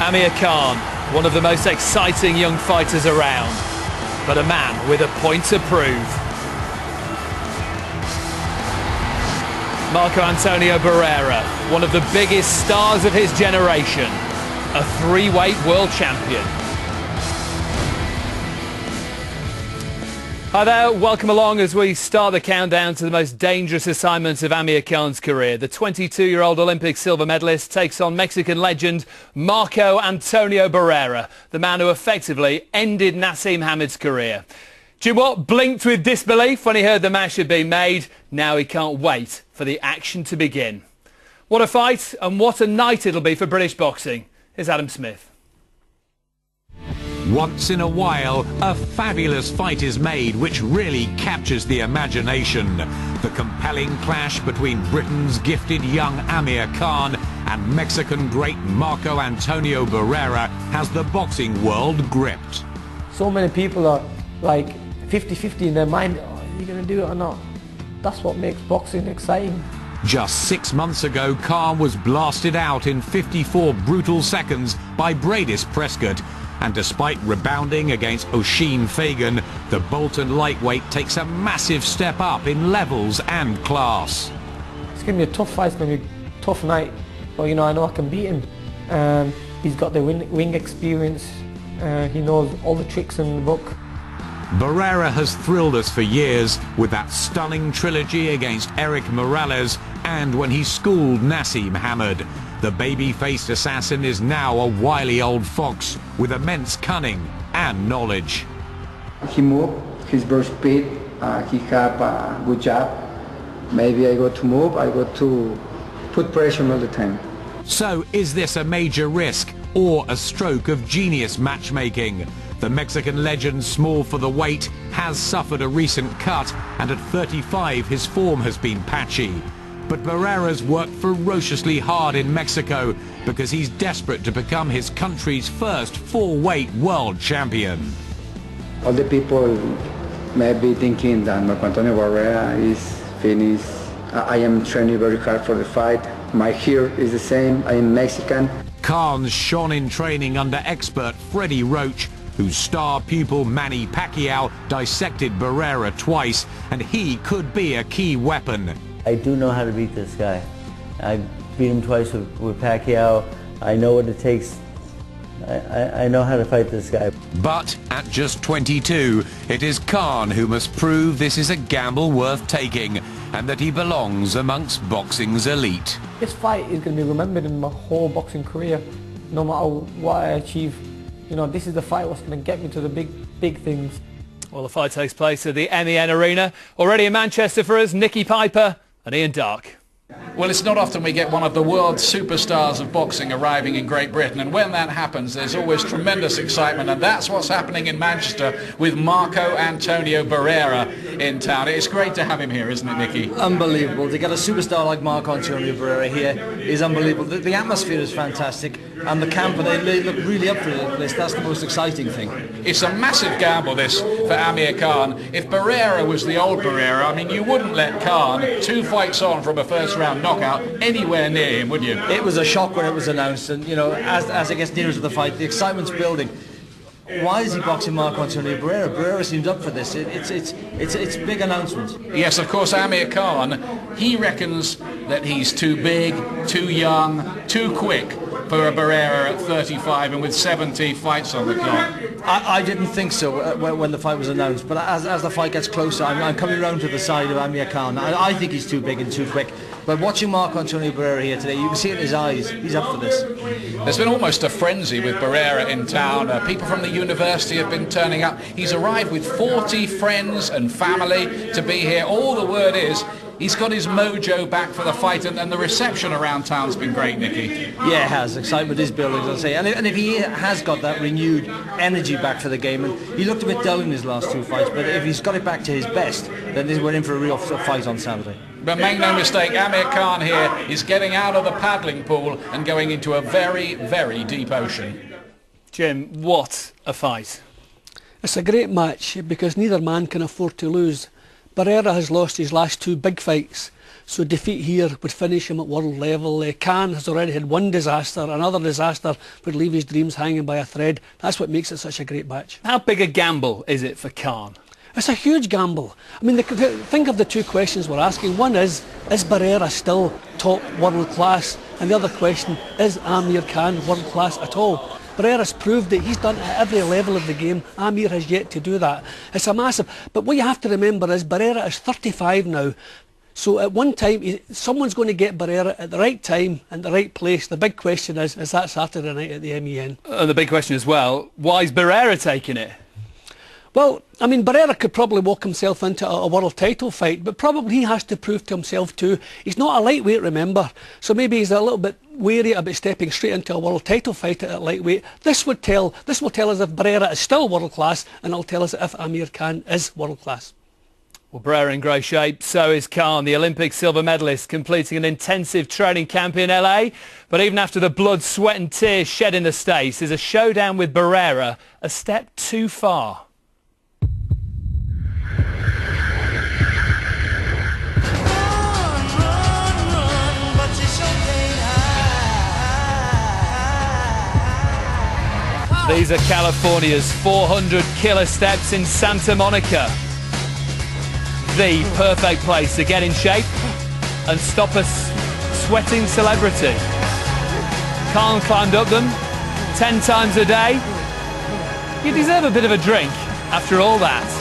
Amir Khan, one of the most exciting young fighters around, but a man with a point to prove. Marco Antonio Barrera, one of the biggest stars of his generation, a three-weight world champion. Hi there, welcome along as we start the countdown to the most dangerous assignments of Amir Khan's career. The 22-year-old Olympic silver medalist takes on Mexican legend Marco Antonio Barrera, the man who effectively ended Naseem Hamed's career. Jim Watt blinked with disbelief when he heard the match had been made. Now he can't wait for the action to begin. What a fight and what a night it'll be for British boxing. Here's Adam Smith. Once in a while, a fabulous fight is made which really captures the imagination. The compelling clash between Britain's gifted young Amir Khan and Mexican great Marco Antonio Barrera has the boxing world gripped. So many people are like 50-50 in their mind. Oh, are you going to do it or not? That's what makes boxing exciting. Just 6 months ago, Khan was blasted out in 54 brutal seconds by Bradis Prescott. And despite rebounding against Oisin Fagan, the Bolton lightweight takes a massive step up in levels and class. It's going to be a tough fight, it's going to be a tough night. But you know, I know I can beat him. He's got the wing experience. He knows all the tricks in the book. Barrera has thrilled us for years with that stunning trilogy against Eric Morales and when he schooled Naseem Hamed. The baby-faced assassin is now a wily old fox with immense cunning and knowledge. He moved, his burst speed, he have a good job. Maybe I got to move, I got to put pressure all the time. So is this a major risk or a stroke of genius matchmaking? The Mexican legend, small for the weight, has suffered a recent cut and at 35 his form has been patchy. But Barrera's worked ferociously hard in Mexico because he's desperate to become his country's first four-weight world champion. All the people may be thinking that Marco Antonio Barrera is finished. I am training very hard for the fight. My hair is the same. I am Mexican. Khan's shone in training under expert Freddie Roach, whose star pupil Manny Pacquiao dissected Barrera twice, and he could be a key weapon. I do know how to beat this guy. I beat him twice with Pacquiao. I know what it takes. I know how to fight this guy. But at just 22, it is Khan who must prove this is a gamble worth taking and that he belongs amongst boxing's elite. This fight is going to be remembered in my whole boxing career, no matter what I achieve. You know, this is the fight what's going to get me to the big things. Well, the fight takes place at the MEN Arena. Already in Manchester for us, Nicky Piper and Ian Dark. Well, it's not often we get one of the world's superstars of boxing arriving in Great Britain, and when that happens there's always tremendous excitement, and that's what's happening in Manchester with Marco Antonio Barrera in town. It's great to have him here, isn't it, Nicky? Unbelievable. To get a superstar like Marco Antonio Barrera here is unbelievable. The atmosphere is fantastic, and the camp, they look really up for this. That's the most exciting thing. It's a massive gamble, this, for Amir Khan. If Barrera was the old Barrera, I mean, you wouldn't let Khan, 2 fights on from a first-round knockout, anywhere near him, would you? It was a shock when it was announced, and you know, as it gets nearer to the fight, the excitement's building. Why is he boxing Marco Antonio Barrera? Barrera seemed up for this. It's a big announcement. Yes, of course, Amir Khan, he reckons that he's too big, too young, too quick for a Barrera at 35 and with 70 fights on the clock. I didn't think so when the fight was announced, but as the fight gets closer, I'm coming around to the side of Amir Khan. I think he's too big and too quick. But watching Marco Antonio Barrera here today, you can see it in his eyes. He's up for this. There's been almost a frenzy with Barrera in town. People from the university have been turning up. He's arrived with 40 friends and family to be here. All the word is he's got his mojo back for the fight, and the reception around town's been great, Nicky. Yeah, it has. Excitement is building, as I say. And if he has got that renewed energy back for the game, and he looked a bit dull in his last 2 fights, but if he's got it back to his best, then we're in for a real fight on Saturday. But make no mistake, Amir Khan here is getting out of the paddling pool and going into a very, very deep ocean. Jim, what a fight. It's a great match because neither man can afford to lose. Barrera has lost his last 2 big fights, So defeat here would finish him at world level. Khan has already had one disaster. Another disaster would leave his dreams hanging by a thread. That's what makes it such a great match. How big a gamble is it for Khan? It's a huge gamble. I mean, think of the two questions we're asking. One is Barrera still top world class? And the other question, is Amir Khan world class at all? Barrera's proved that he's done it at every level of the game. Amir has yet to do that. It's a massive... But what you have to remember is Barrera is 35 now. So at one time, someone's going to get Barrera at the right time and the right place. The big question is that Saturday night at the MEN? And the big question as well, why is Barrera taking it? Well, I mean, Barrera could probably walk himself into a world title fight, but probably he has to prove to himself too. He's not a lightweight, remember, so maybe he's a little bit wary about stepping straight into a world title fight at lightweight. This will tell us if Barrera is still world class, and it'll tell us if Amir Khan is world class. Well, Barrera in great shape, so is Khan, the Olympic silver medalist, completing an intensive training camp in LA. But even after the blood, sweat and tears shed in the States, is a showdown with Barrera a step too far? These are California's 400 killer steps in Santa Monica. The perfect place to get in shape and stop a sweating celebrity. Khan climbed up them 10 times a day. You deserve a bit of a drink after all that.